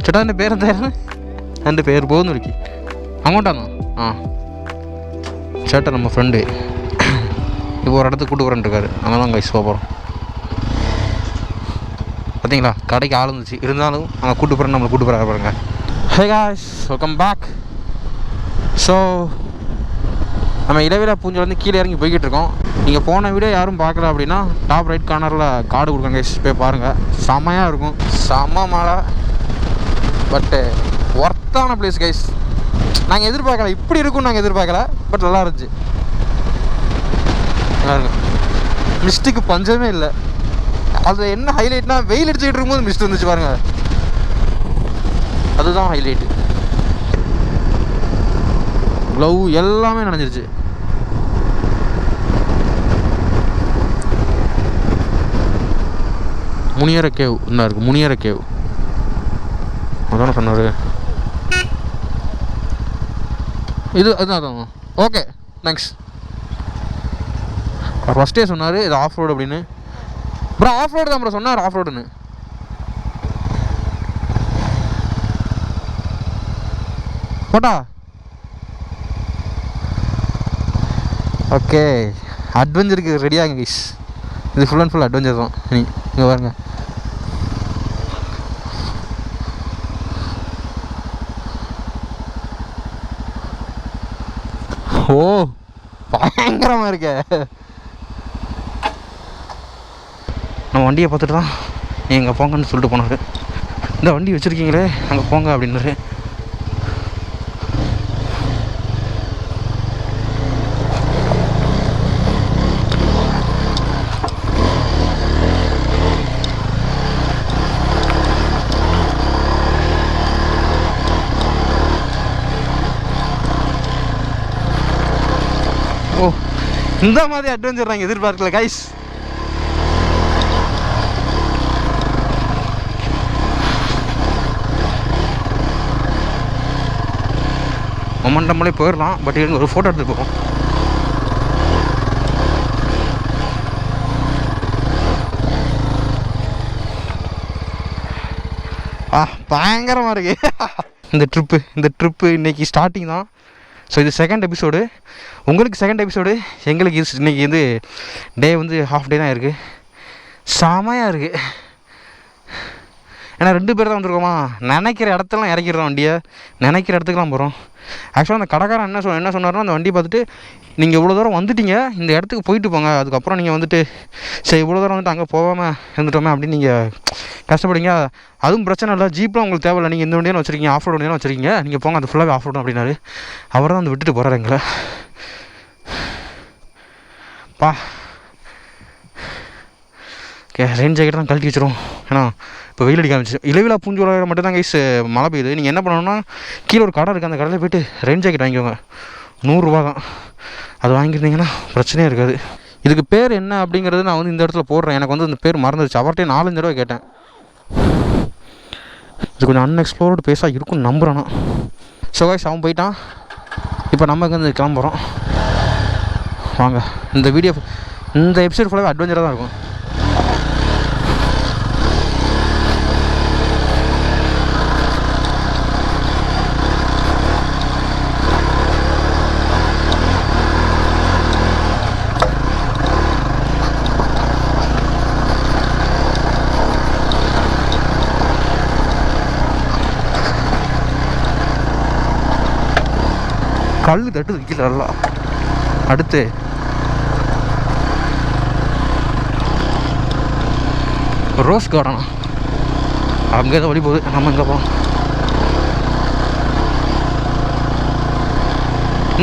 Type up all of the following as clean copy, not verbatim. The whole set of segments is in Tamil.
ചേട്ടാ എൻ്റെ പേരെന്തായിരുന്നു? എൻ്റെ പേര് പോകുന്നു വിളിക്ക്. അങ്ങോട്ടാണോ? ആ ചേട്ടാ நம்ம ஃப்ரெண்டு இப்போ ஒரு இடத்துக்கு கூட்டு போகிறேன்ருக்காரு. அங்கே தான் கைஸ் போகிறோம். பார்த்தீங்களா, கடைக்கு ஆள் இருந்துச்சு, இருந்தாலும் அங்கே கூட்டு போகிறேன், நம்மளை கூட்டு போகிற பாருங்க. Hey guys, welcome back. So நம்ம இளவிலா பூஞ்சோலேருந்து கீழே இறங்கி போய்கிட்டு இருக்கோம். நீங்கள் போன வீடியோ யாரும் பார்க்கல அப்படின்னா டாப் ரைட் கார்னரில் கார்டு கொடுக்குறேன் கைஸ், போய் பாருங்கள். செம்மையாக இருக்கும், செம்ம மழை, பட்டு ஒர்த்தான பிளேஸ் கைஸ். நாங்கள் எதிர்பார்க்கல இப்படி இருக்கும்னு நாங்கள் எதிர்பார்க்கல, பட் நல்லா இருந்துச்சு. மிஸ்ட்டுக்கு பஞ்சமே இல்லை. அது என்ன ஹைலைட்னா, வெயில் அடிச்சுக்கிட்டு இருக்கும்போது மிஸ்ட் வந்துச்சு பாருங்க, அதுதான் ஹைலைட்டு. க்ளவ் எல்லாமே நனைஞ்சிருச்சு. முனியர கேவ் என்ன இருக்கு, முனியர கேவ் அதான சொன்னார். இது அதுதான். Okay thanks. ஃபஸ்ட்டே சொன்னார் இது ஆஃப் ரோடு அப்படின்னு. ப்ரோ ஆஃப் ரோடு தான் ப்ரோ சொன்னார், ஆஃப் ரோடுன்னு. போட்டா ஓகே, அட்வென்ச்சருக்கு ரெடியாங்க கைஸ். இது ஃபுல் அண்ட் ஃபுல் அட்வென்ச்சர் தான். இங்கே பாருங்க, ஓ பயங்கரமாக இருக்க. நம்ம வண்டியை பார்த்துட்டு தான் எங்கே போங்கன்னு சொல்லிட்டு போனார். இந்த வண்டி வச்சுருக்கீங்களே அங்கே போங்க அப்படின்னாரு. ஓ இந்த மாதிரி அட்வென்ச்சர் நாங்கள் எதிர்பார்க்கல கைஸ். மொமெண்டம்லே போயிடலாம், பட் இருங்க ஒரு ஃபோட்டோ எடுத்துட்டு போவோம். பயங்கரமாக இருக்கு இந்த ட்ரிப்பு. இன்றைக்கி ஸ்டார்டிங் தான். ஸோ இது செகண்ட் எபிசோடு. உங்களுக்கு செகண்ட் எபிசோடு, எங்களுக்கு இது இன்றைக்கி வந்து டே வந்து ஹாஃப் டே தான் இருக்குது. செமையாக இருக்குது. ஏன்னா 2 பேர் தான் வந்துருக்கோமா, நினைக்கிற இடத்துலாம் இறக்கிடுறோம் வண்டியை, நினைக்கிற இடத்துக்குலாம் போகிறோம். ஆக்சுவலாக அந்த கடைக்காரன் என்ன சொன்னார்னா, அந்த வண்டி பார்த்துட்டு நீங்கள் இவ்வளோ தூரம் வந்துட்டீங்க, இந்த இடத்துக்கு போயிட்டு போங்க, அதுக்கப்புறம் நீங்கள் வந்துட்டு சரி இவ்வளோ தூரம் வந்துட்டு அங்கே போகாமல் இருந்துட்டோமே அப்படின்னு நீங்கள் கஷ்டப்படுங்க, அதுவும் பிரச்சனை இல்லை, ஜீப்லாம் உங்களுக்கு தேவையில்லை, நீங்கள் இந்த வண்டியான வச்சுருக்கீங்க, ஆஃப் ரோடு வண்டியான வச்சுருக்கீங்க, நீங்கள் போங்க, அது ஃபுல்லாகவே ஆஃப் ரோடு அப்படின்னாரு. அவர் தான் வந்து விட்டுட்டு போகிறாரு எங்களை. பா ஓகே, ரெயின் ஜாக்கெட் தான் கழட்டி வச்சிரும், ஏன்னா இப்போ வெயில் அடிக்க ஆரம்பிச்சு. இளவிலா பூஞ்சோலை மட்டும் தான் கைஸ் மழை பெய்யுது. நீங்கள் என்ன பண்ணணும்னா, கீழே ஒரு கடை இருக்குது, அந்த கடையில் போய்ட்டு ரெயின் ஜாக்கெட் வாங்கிக்கோங்க, 100 ரூபா தான். அது வாங்கியிருந்தீங்கன்னா பிரச்சனையே இருக்காது. இதுக்கு பேர் என்ன அப்படிங்கிறது நான் வந்து இந்த இடத்துல போடுறேன். எனக்கு வந்து இந்த பேர் மறந்துடுச்சு, அவர்கிட்ட 4-5 தடவை கேட்டேன். இது கொஞ்சம் அன்எக்ஸ்ப்ளோர்டு பேஸாக இருக்கும்னு நம்புகிறேன்னா. ஸோ கைஸ் அவன் போயிட்டான், இப்போ நம்ம இங்கே வந்து கிளம்புறோம். வாங்க, இந்த எபிசோட் ஃபுல்லாகவே அட்வென்ச்சராக தான் இருக்கும். கல் தட்டுது கீழே எல்லாம். அடுத்து ரோஸ் கார்டனா, அங்கே தான் வழி போகுது, நம்ம இங்கே போகலாம்.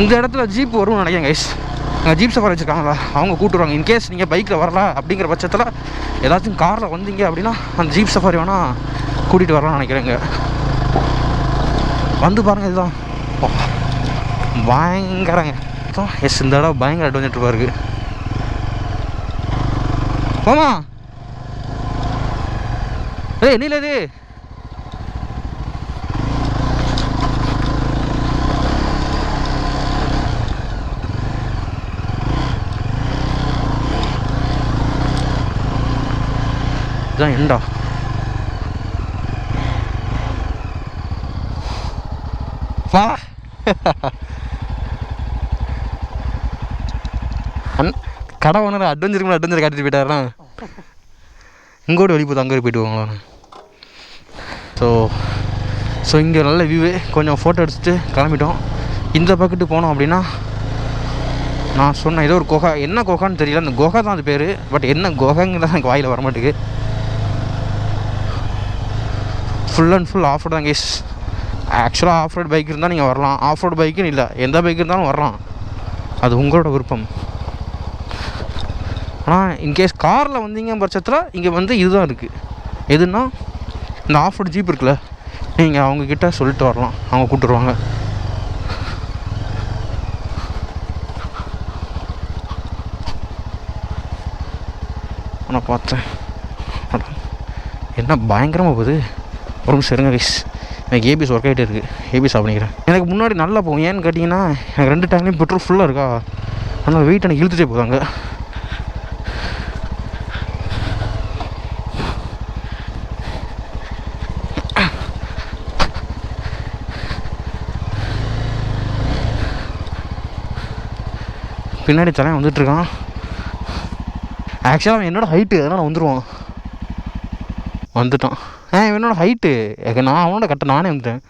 இந்த இடத்துல ஜீப் வரும்னு நினைக்கிறேன் கைஸ். அங்கே ஜீப் சஃபாரி வச்சுருக்காங்களா, அவங்க கூப்பிட்டுருவாங்க. இன்கேஸ் நீங்கள் பைக்கில் வரல அப்படிங்கிற பட்சத்தில் ஏதாச்சும் காரில் வந்தீங்க அப்படின்னா அந்த ஜீப் சஃபாரி வேணால் கூட்டிகிட்டு வரலாம்னு நினைக்கிறேங்க. வந்து பாருங்கள், இதுதான் பயங்கரங்க. எஸ், இந்த இடம் பயங்கர அட்வென்ச்சர் இருக்குது. போமா நீல இது இதுதான் எண்டா. வா கடை ஒன்று அட்வென்ச்சர் காட்டிட்டு போயிட்டாருனா இங்கோடு வெளியே போகுது அங்கே போயிட்டு வாங்களான்னு. ஸோ இங்கே நல்ல வியூவு. கொஞ்சம் ஃபோட்டோ எடுத்துகிட்டு கிளம்பிட்டோம். இந்த பக்கெட்டு போனோம் அப்படின்னா நான் சொன்னேன் ஏதோ ஒரு குகை, என்ன குகைன்னு தெரியல, அந்த குகை தான் அது பேர். பட் என்ன குகைங்கிறத எனக்கு வாயில் வரமாட்டுக்கு. Full and full off road தான் கேஸ். ஆக்சுவலாக ஆஃப் ரோடு பைக் இருந்தால் நீங்கள் வரலாம், ஆஃப் ரோடு பைக்குன்னு இல்லை, எந்த பைக் இருந்தாலும் வரலாம், அது உங்களோட விருப்பம். ஆனால் இன்கேஸ் காரில் வந்தீங்க பட்சத்தில் இங்கே வந்து இதுதான் இருக்குது. எதுன்னா இந்த ஆஃப் ரோடு ஜீப் இருக்குல்ல, நீங்கள் அவங்கக்கிட்ட சொல்லிட்டு வரலாம், அவங்க கூப்பிட்டுருவாங்க. நான் பார்த்தேன் என்ன பயங்கரமாக போகுது. ஒரு நிமிஷம் இருங்க கைஸ், எனக்கு ஏபிஎஸ் ஒர்க் ஆகிட்டே இருக்குது, ஏபிஎஸ் ஆஃப் பண்ணிக்கிறேன். எனக்கு முன்னாடி நல்லா போகும். ஏன்னு கேட்டிங்கன்னா எனக்கு 2 டேங்க்லேயும் பெட்ரோல் ஃபுல்லாக இருக்கா, அதனால் வெயிட் எனக்கு இழுத்துட்டே போதாங்க. பின்னாடி தலைவன் வந்துட்டுருக்கான். ஆக்சுவலாக அவன் என்னோடய ஹைட்டு, அதனால் நான் வந்துட்டான். என்னோட ஹைட்டு, நான் அவனோட கட்ட நானே வந்துட்டேன்.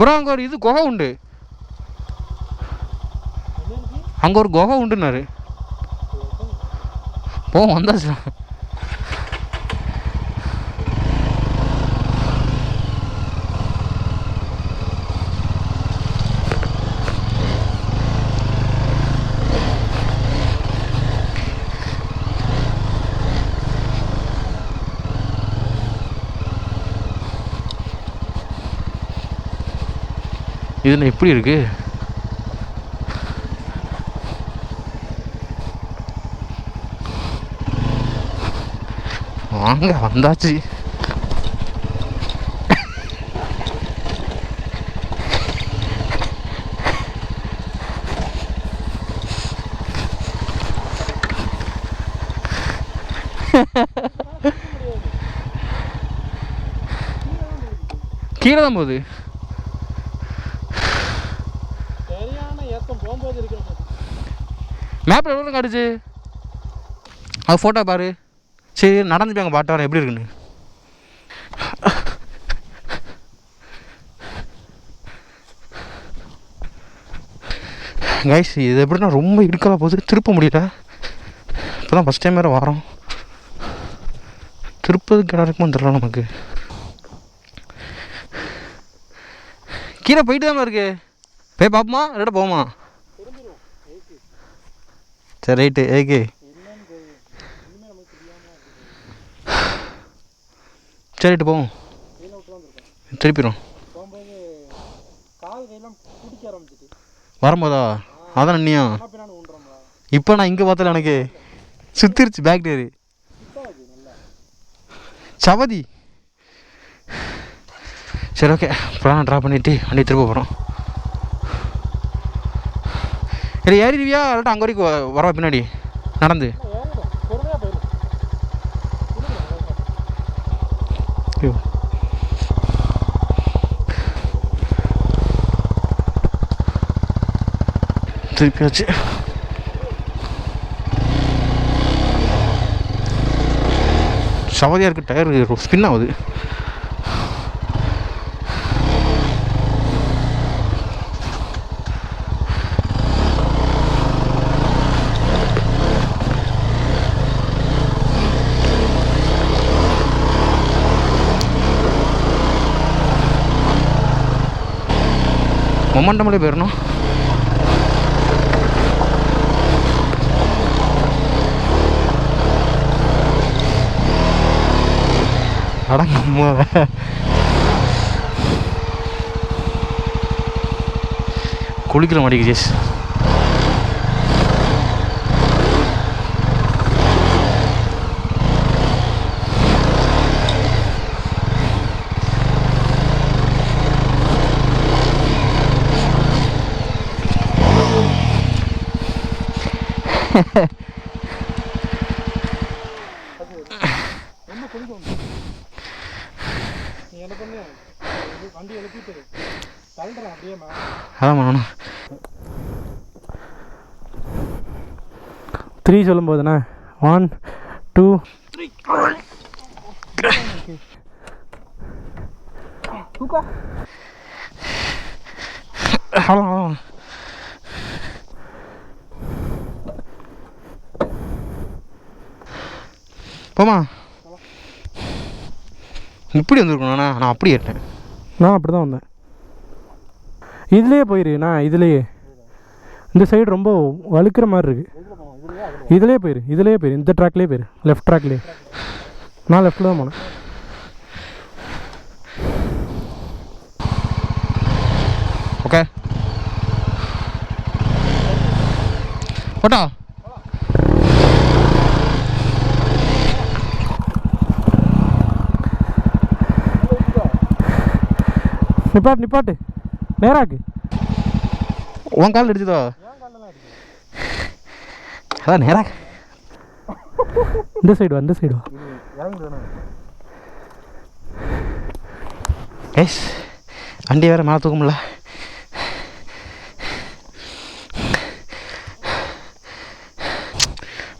ப்ரோ அங்கே ஒரு குகை உண்டு, அங்கே ஒரு குகை உண்டுன்னாரு. வந்தாச்சு. இது எப்படி இருக்கு? வாங்க வந்தாச்சு. கீழே தான் போகுது. மேப்பில் எவ்வளோ காட்டுச்சு, அது ஃபோட்டோ பாரு. சரி நடந்து போய் அங்கே பாட்டு வரேன் எப்படி இருக்குன்னு. கைஸ் இது எப்படின்னா ரொம்ப இடுக்கலாக போகுது, திருப்ப முடியல. இப்போ தான் ஃபஸ்ட் டைம் வேறு வரோம், திருப்பதுக்கு இடம் இருக்குமோ தெரியல நமக்கு. கீழே போயிட்டு தான் இருக்கு, போய் பார்ப்போமா இல்லாட்ட போமா? சரி ரைட்டு. ஏகே சரி ரைட்டு போவோம், திருப்பிடும் வரும்போதா? அதான் அண்ணியா இப்போ நான் இங்கே பார்த்தல எனக்கு சுத்திருச்சு பேக்டீரி சவதி. சரி ஓகே, இப்போ ட்ராப் பண்ணிவிட்டு வண்டி திரும்ப போகிறோம். சரி ஏறிடுவியா இல்லாட்டா அங்கே வரைக்கும் வரவா பின்னாடி நடந்து? திருப்பியாச்சு. சவதியாக இருக்குது, டயர் ஸ்பின் ஆகுது. மொமெண்டமிலே போயிடணும். அடங்க குளிக்கிற மாட்டேங்குது ஜேஸ். அதான் 3 சொல்லும் போதுண்ணா 1 2 போமா. இப்படி வந்துருக்கணும்ண்ணா. நான் அப்படி ஏறிட்டேன். நான் அப்படி தான் வந்தேன். இதுலேயே போயிருண்ணா. இதுலேயே இந்த சைடு ரொம்ப வழுக்கிற மாதிரி இருக்குது. இதுலேயே போயிரு. இந்த ட்ராக்லேயே போயிரு. லெஃப்ட் ட்ராக்லேயே. நான் லெஃப்ட்டில் தான் போனேன். ஓகே போட்டா. நிப்பாட்டு நேராக்கு. உன் கால் அடிச்சுதோ? அதான் நேரா. இந்த சைடு வா. எஸ் வண்டி வேறு மேலே தூக்க முடியல.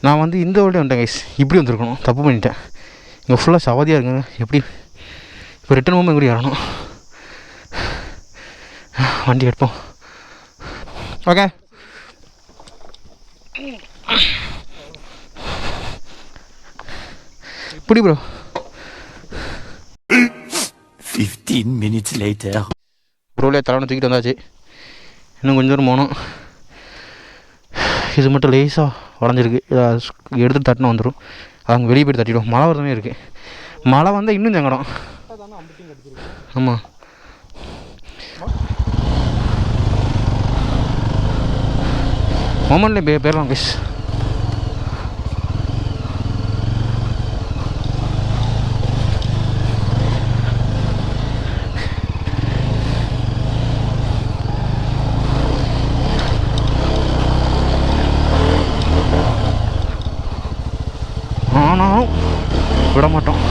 நான் வந்து இந்த வண்டி வந்துட்டேன் கைஸ். இப்படி வந்துருக்கணும். தப்பு பண்ணிட்டேன். இங்கே ஃபுல்லாக சவாதியாக இருக்குங்க. எப்படி இப்போ ரிட்டன் போகும்போது எப்படி வரணும்? வண்டி எடுப்போம். ஓகே புடி ப்ரோ. 15 minutes later. ப்ரோலே தலைவனை தூக்கிட்டு வந்தாச்சு. இன்னும் கொஞ்சம் தூரம் போகணும். இது மட்டும் லேஸாக உடஞ்சிருக்கு. இதை எடுத்து தட்டினா வந்துடும். அங்கே வெளியே போய்ட்டு தட்டிடும். மழை வரதுமே இருக்குது. மழை வந்தால் இன்னும் சங்கடம். ஆமாம் மொமெண்ட்லேயே பேரலாம் கைஸ். ஆனாலும் விட மாட்டோம்.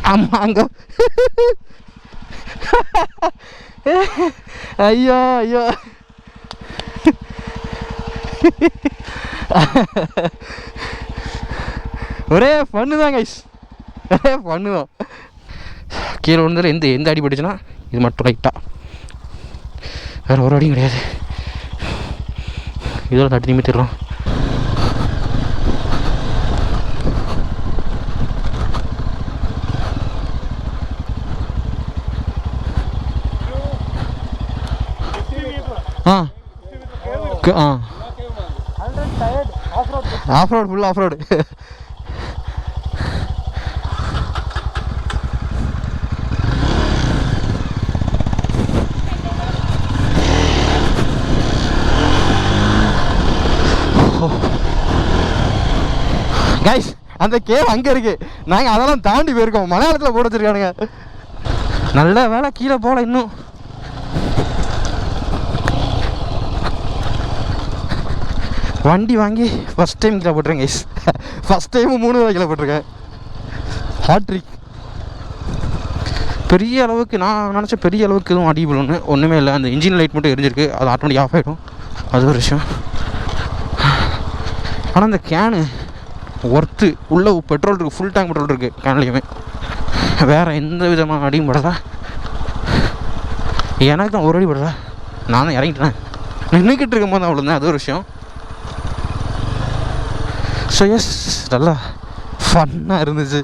ஆமாம் அங்கே ஐயோ ஐயோ ஒரே ஃபன்னு தான் கைஸ். ஒரே ஃபன்னு தான். கீழே விழுந்ததில் எந்த அடி பட்டுச்சுன்னா இது மட்டும் லைட்டாக, வேறு ஒரு அடியும் கிடையாது. இதோட தட்டி நிமித்திடுறோம். Off road full off road. Guys அந்த கேவ் அங்கே இருக்குது. நாங்கள் அதெல்லாம் தாண்டி போயிருக்கோம். மலையாளத்தில் போட வச்சுருக்கானுங்க. நல்ல வேலை கீழே போகல இன்னும். வண்டி வாங்கி ஃபஸ்ட் டைம் கீழே போட்டிருக்கேன் கைஸ். ஃபஸ்ட் டைமு 3 தடவை கீழே போட்டிருக்கேன். ஹாட்ரிக். பெரிய அளவுக்கு நான் நினச்ச பெரிய அளவுக்கு எதுவும் அடிபடணும்னு ஒன்றுமே இல்லை. அந்த இன்ஜின் லைட் மட்டும் எரிஞ்சிருக்கு. அது ஆட்டோமேட்டிக் ஆஃப் ஆகிடும். அது ஒரு விஷயம். ஆனால் இந்த கேனு ஒர்த்து. உள்ள பெட்ரோல் இருக்குது. ஃபுல் டேங்க் பெட்ரோல் இருக்குது கேன்லேயுமே. வேறு எந்த விதமான அடியும் படலை. எனக்கு தான் ஒரு அடி படலை. நான் தான் இறங்கிட்டேன். நின்றுக்கிட்டு இருக்கும் போது அவ்வளோதான். அது ஒரு விஷயம். ஸோ எஸ், நல்லா ஃபன்னாக இருந்துச்சு.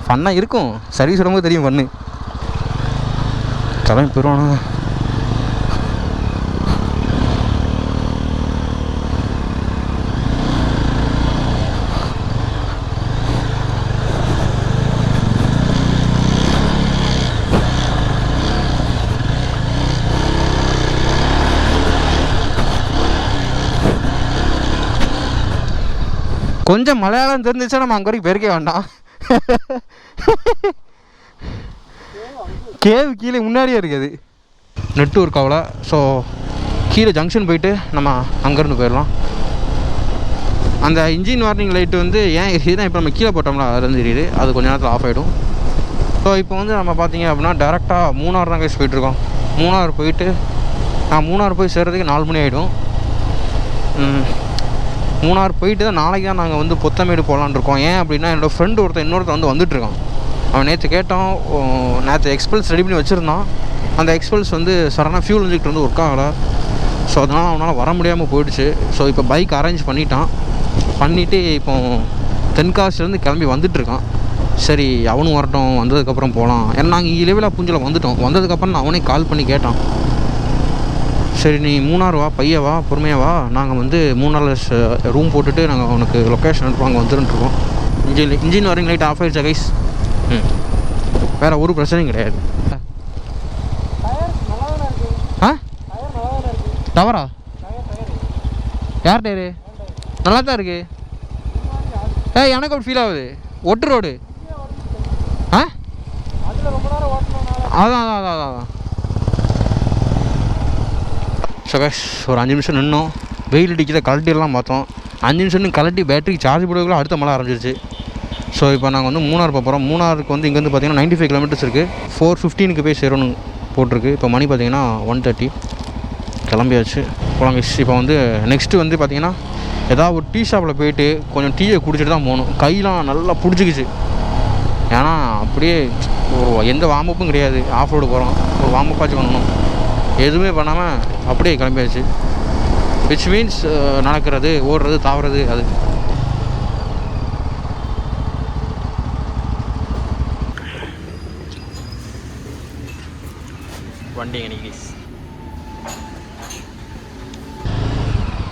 ஃபன்னாக இருக்கும். சர்வீஸ் விடும்போது தெரியும் பண்ணு. கிளம்பி போயிடுவானா? கொஞ்சம் மலையாளம் தெரிஞ்சிச்சா நம்ம அங்கே வரைக்கும் பெருக்க வேண்டாம். கேவ் கீழே முன்னாடியே இருக்குது. நெட்வொர்க் ஆகல. ஸோ கீழே ஜங்ஷன் போயிட்டு நம்ம அங்கேருந்து போயிடலாம். அந்த இன்ஜின் வார்னிங் லைட்டு வந்து ஏன் எரியுதுன்னா இப்போ நம்ம கீழே போட்டோம்னா அதுலேருந்து எரியுது. அது கொஞ்சம் நேரத்தில் ஆஃப் ஆகிடும். ஸோ இப்போ வந்து நம்ம பார்த்தீங்க அப்படின்னா டேரெக்டாக மூணாறு தான் கைஸ் போயிட்டுருக்கோம். மூணாறு போயிட்டு நான் மூணாறு போய் சேர்கிறதுக்கு 4 மணி ஆகிடும். மூணாறு போயிட்டு தான் நாளைக்கு தான் நாங்கள் வந்து பொத்தமேடு போகலான்னு இருக்கோம். ஏன் அப்படின்னா என்னோடய ஃப்ரெண்டு இன்னொருத்தன் வந்து வந்துட்டுருக்கான். அவன் நேற்று கேட்டான். நேற்று எக்ஸ்பல்ஸ் ரெடி பண்ணி வச்சுருந்தான். அந்த எக்ஸ்பல்ஸ் வந்து சடனாக ஃபியூல் இன்ஜெக்டர் வந்து ஒர்க் ஆகலை. ஸோ அதனால் அவனால் வர முடியாமல் போயிடுச்சு. ஸோ இப்போ பைக் அரேஞ்ச் பண்ணிவிட்டு இப்போ தென்காசிலேருந்து கிளம்பி வந்துட்டுருக்கான். சரி அவனும் வரட்டும், வந்ததுக்கப்புறம் போகலாம். ஏன்னா நாங்கள் இங்கே லெவலாக பூஞ்சில் வந்துட்டோம். வந்ததுக்கப்புறம் நான் அவனே கால் பண்ணி கேட்டான். சரி நீ மூணாறு வா, பையவா, பொறுமையாக வா. நாங்கள் வந்து மூணாறில் ரூம் போட்டுட்டு நாங்கள் உனக்கு லொக்கேஷன் அனுப்புவோம். அங்கே வந்துருந்துருக்கோம். இன்ஜின் வாரிங் லைட் ஆஃப் ஆகிடுச்சா கைஸ்? வேறு ஒரு பிரச்சனையும் கிடையாது. ஆ டவரா? யார் டயரு? நல்லா தான் இருக்கு. எனக்கு அப்படி ஃபீல் ஆகுது. ஒட்டு ரோடு. ஆ அதான். ஸோ கைஸ் ஒரு 5 நிமிஷம் நின்னோம். வெயில் அடிக்கிறத கலட்டிலாம் பார்த்தோம். 5 நிமிஷம் கலட்டி பேட்டரி சார்ஜ் போடுறதுக்குள்ள அடுத்த மழை ஆரம்பிச்சிருச்சு. ஸோ இப்போ நாங்கள் வந்து மூணாறு போகிறோம். மூணாருக்கு வந்து இங்கேருந்து பார்த்தீங்கன்னா 95 கிலோமீட்டர்ஸ் இருக்குது. 4:15 போய் சேரணும் போட்டிருக்கு. இப்போ மணி பார்த்தீங்கன்னா 1:30 கிளம்பியாச்சு. போகலாம் கைஸ். இப்போ வந்து நெக்ஸ்ட்டு வந்து பார்த்தீங்கன்னா ஏதாவது ஒரு டீ ஷாப்பில் போயிட்டு கொஞ்சம் டீயை குடிச்சிட்டு தான் போகணும். கையெலாம் நல்லா பிடிச்சிக்கிச்சு. ஏன்னா அப்படியே ஒரு எந்த வார்மப்பும் கிடையாது. ஆஃப் ரோடு போகிறோம். ஒரு வார்மப் ஆச்சு பண்ணணும். எதுவுமே பண்ணாமல் அப்படியே கிளம்பியாச்சு. விச் மீன்ஸ் நடக்கிறது, ஓடுறது, தாவுறது. அது வண்டி எனிஸ்.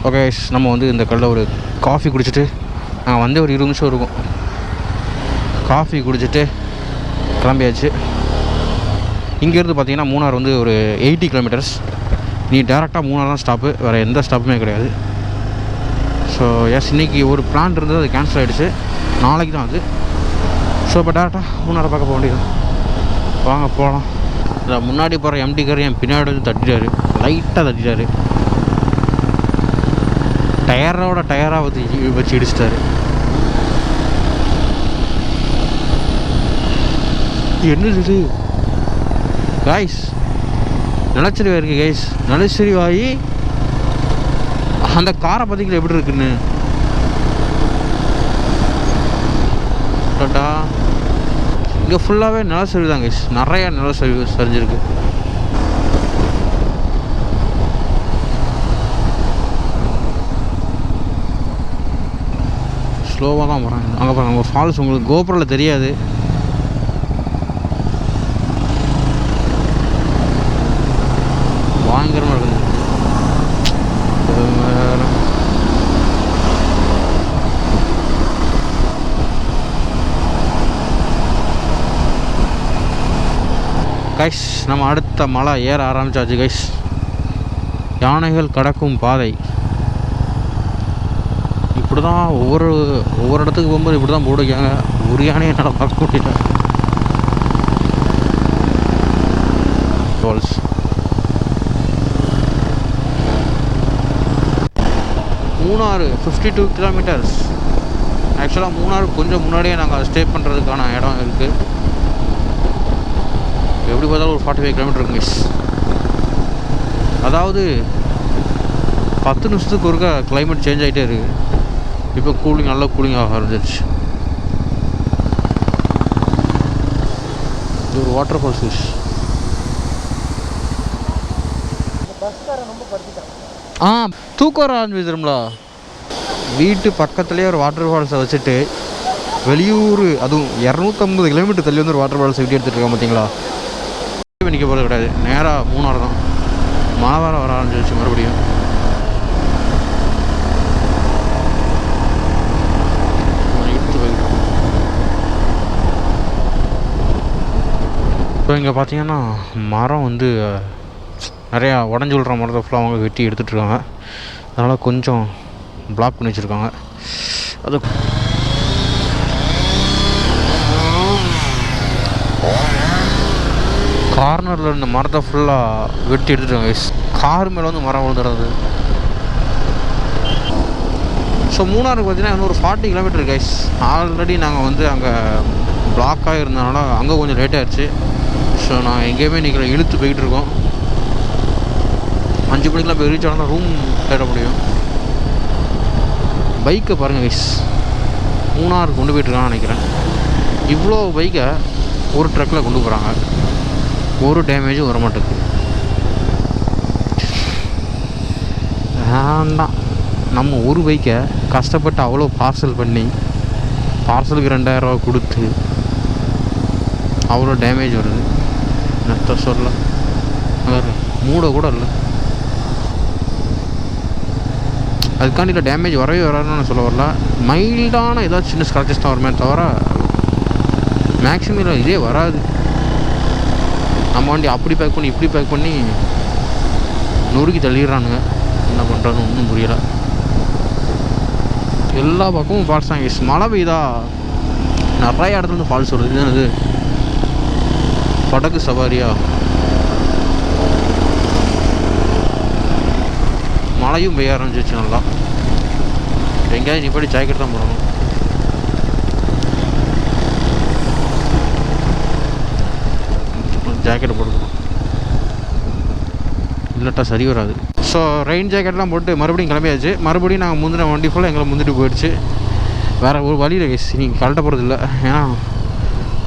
ஓகே நம்ம வந்து இந்த கடையில் ஒரு காஃபி குடிச்சிட்டு நாங்கள் வந்து ஒரு 20 நிமிஷம் இருக்கும். காஃபி குடிச்சிட்டு கிளம்பியாச்சு. இங்கேருந்து பார்த்தீங்கன்னா மூணாறு வந்து ஒரு 80 கிலோமீட்டர்ஸ். நீ டேரெக்டாக மூணாறு தான் ஸ்டாப்பு. வேறு எந்த ஸ்டாப்புமே கிடையாது. ஸோ எஸ் இன்றைக்கி ஒரு பிளான் இருந்தது, அது கேன்சல் ஆகிடுச்சு. நாளைக்கு தான் அது. ஸோ இப்போ டேரெக்டாக மூணாறு பார்க்க போக வேண்டியது. வாங்க போகலாம். இந்த முன்னாடி போகிற எம்டி கார் என் பின்னாடி வந்து தட்டிட்டாரு. லைட்டாக தட்டிட்டாரு. டயராக வச்சு இடிச்சிட்டாரு. என்னது இது கைஸ்? நிலச்சரிவாக இருக்குது கைஸ். நிலச்சரிவாகி அந்த காரை பார்த்திங்களா எப்படி இருக்குன்னு. டாட்டா இங்கே ஃபுல்லாகவே நிலச்சரிவு தான் கைஸ். நிறையா நிலச்சரிவு சரிஞ்சிருக்கு. ஸ்லோவாக தான் போகிறாங்க. அங்கே பாருங்க ஒரு ஃபால்ஸ். உங்களுக்கு கோபுரில் தெரியாது. பயங்கரமாக இருக்குது. கைஸ் நம்ம அடுத்த மலை ஏற ஆரம்பிச்சாச்சு கைஸ். யானைகள் கடக்கும் பாதை. இப்படி இப்படி தான் ஒவ்வொரு இடத்துக்கு போகும்போது இப்படி தான் போர்டு வைக்காங்க. ஒரு யானையை என்னால் பார்க்க முடியல. Falls Munnar 52 kilometres. ஆக்சுவலாக மூணாறு கொஞ்சம் முன்னாடியே நாங்கள் ஸ்டே பண்ணுறதுக்கான இடம் இருக்குது. எப்படி பார்த்தாலும் ஒரு 45 கிலோமீட்டர் இருக்கு மிஸ். அதாவது 10 நிமிஷத்துக்கு ஒருக்கா கிளைமேட் சேஞ்ச் ஆகிட்டே இருக்குது. இப்போ கூலிங் நல்லா கூலிங் ஆக ஆரம்பிச்சிருச்சு. இது ஒரு வாட்டர் ஃபால்ஸ் மிஸ். தூக்கம் வர ஆரம்பிச்சிரும்ல. வீட்டு பக்கத்துலேயே ஒரு வாட்டர் ஃபால்ஸை வச்சுட்டு வெளியூர், அதுவும் 250 கிலோமீட்டர் தள்ளி வந்து ஒரு வாட்டர் ஃபால்ஸை விட்டு எடுத்துகிட்டு இருக்கோம் பார்த்தீங்களா. நிற்க போகிறது கிடையாது, நேராக மூணாறு தான். மழை வர ஆரம்பிச்சிருச்சு மறுபடியும். இப்போ இங்கே பார்த்தீங்கன்னா மரம் வந்து நிறையா உடஞ்சி விழுற மரத்தை ஃபுல்லாக அவங்க வெட்டி எடுத்துகிட்ருக்காங்க. அதனால் கொஞ்சம் பிளாக் பண்ணி வச்சுருக்காங்க. அது கார்னரில் இருந்த மரத்தை ஃபுல்லாக வெட்டி எடுத்துட்டாங்க. கார் மேலே வந்து மரம் விழுந்துடுறது. ஸோ மூணாருக்கு பார்த்தீங்கன்னா இன்னும் ஒரு 40 கிலோமீட்டர் கைஸ். ஆல்ரெடி நாங்கள் வந்து அங்கே பிளாக்காக இருந்தனால அங்கே கொஞ்சம் லேட் ஆகிடுச்சு. ஸோ நான் எங்கேயுமே நிற்கிற இழுத்து போய்கிட்டு இருக்கோம். 5 மணிக்கெலாம் போய் ரீச் ஆனால் ரூம் தேட முடியும். பைக்கை பாருங்கள் கைஸ், மூணாறு கொண்டு போய்ட்டுருக்கான்னு நினைக்கிறேன். இவ்வளோ பைக்கை ஒரு ட்ரக்கில் கொண்டு போகிறாங்க. ஒரு டேமேஜும் வர மாட்டேங்குது. வேண்டாம், நம்ம ஒரு பைக்கை கஷ்டப்பட்டு அவ்வளோ பார்சல் பண்ணி பார்சலுக்கு 2000 ரூபா கொடுத்து அவ்வளோ டேமேஜ் வருது. நஷ்ட சொல்ல மூட கூட இல்லை. அதுக்காண்டி இல்லை டேமேஜ் வரவே வராதுன்னு நான் சொல்ல வரல. மைல்டான ஏதாச்சும் சின்ன ஸ்க்ராச்சஸ் தான் வருமே தவிர மேக்ஸிமம் இல்லை இதே வராது. நம்ம வண்டி அப்படி பேக் பண்ணி இப்படி பேக் பண்ணி நொறுக்கி தள்ளிடுறானுங்க. என்ன பண்ணுறான்னு ஒன்றும் புரியலை. எல்லா பக்கமும் ஃபால்ஸ் தான். மழை பெய்தா நிறைய இடத்துலேருந்து ஃபால்ஸ் வருது. இது என்னது படகு சவாரியா? மழையும் பெய்ய ஆரம்பிச்சிச்சு நல்லா. எங்கேயாவது நீ போய் ஜாக்கெட் தான் போடணும். ஜாக்கெட்டை போட்டுக்கணும், இல்லட்டா சரி வராது. ஸோ ரெயின் ஜாக்கெட்லாம் போட்டு மறுபடியும் கிளம்பியாச்சு. மறுபடியும் நாங்கள் முந்தின வண்டி ஃபுல்லாக எங்களை முந்திட்டு போயிடுச்சு. வேறு ஒரு வழியில் கேஸ் நீங்கள் கழட்ட போகிறது இல்லை. ஏன்னா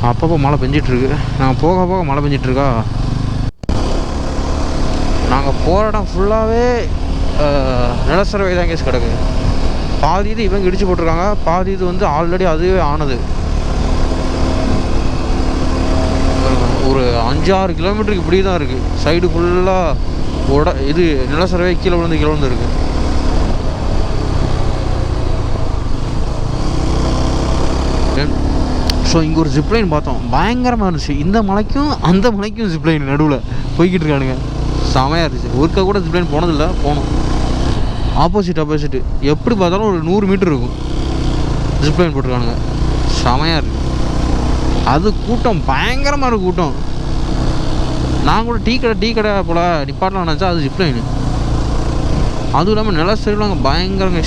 அப்பப்போ மழை பெஞ்சிட்ருக்கு. நாங்கள் போக போக மழை பெஞ்சிட்ருக்கா. நாங்கள் போகிற இடம் ஃபுல்லாகவே நிலசரவை தான் கேஸ் கிடக்கு. பாதி இது இவங்க இடிச்சு போட்டிருக்காங்க, பாதி இது வந்து ஆல்ரெடி அதுவே ஆனது. ஒரு 5-6 கிலோமீட்டருக்கு இப்படி தான் இருக்குது. சைடு ஃபுல்லாக இது நிலசரவை கீழே விழுந்து இருக்குது. ஸோ இங்கே ஒரு ஜிப்லைன் பார்த்தோம், பயங்கரமாக இருந்துச்சு. இந்த மலைக்கும் அந்த மலைக்கும் ஜிப்லைன் நடுவில் போய்கிட்டு இருக்கானுங்க. செமையாக இருந்துச்சு. ஒருக்கா கூட ஜிப்லைன் போனதில்லை, போனோம். ஆப்போசிட் எப்படி பார்த்தாலும் ஒரு 100 மீட்டர் இருக்கும். ஜிப்லைன் போட்டிருக்கானுங்க, செமையாக இருக்குது. அது கூட்டம் பயங்கரமாக இருக்கும் கூட்டம். நான் கூட டீ கடை போல் நிப்பாட்டலாம் நினச்சா அது ஜிப்லைனு. அதுவும் இல்லாமல் நிலச்சரிவுலாம் அங்கே பயங்கரங்க.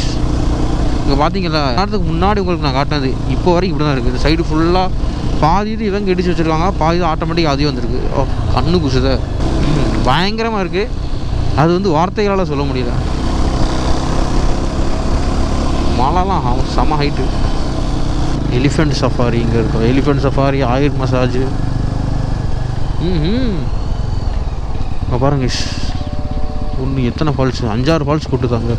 இங்கே பார்த்தீங்களா, நேரத்துக்கு முன்னாடி உங்களுக்கு நான் காட்டினது இப்போ வரைக்கும் இப்படி தான் இருக்குது. இந்த சைடு ஃபுல்லாக பாதி இது இவங்க இடிச்சு வச்சுருக்காங்க, பாதி இது ஆட்டோமேட்டிக் அதையும் வந்துருக்கு. கண்ணு குசுத பயங்கரமாக இருக்குது. அது வந்து வார்த்தைகளால் சொல்ல முடியல. மலைலாம் செம ஹைட்டு. எலிஃபெண்ட் சஃபாரி இங்கே இருக்கும். Elephant safari, oil massage. பாருங்க ஒன்று எத்தனை ஃபால்ஸ், 5-6 ஃபால்ஸ் கூட்டுதாங்க.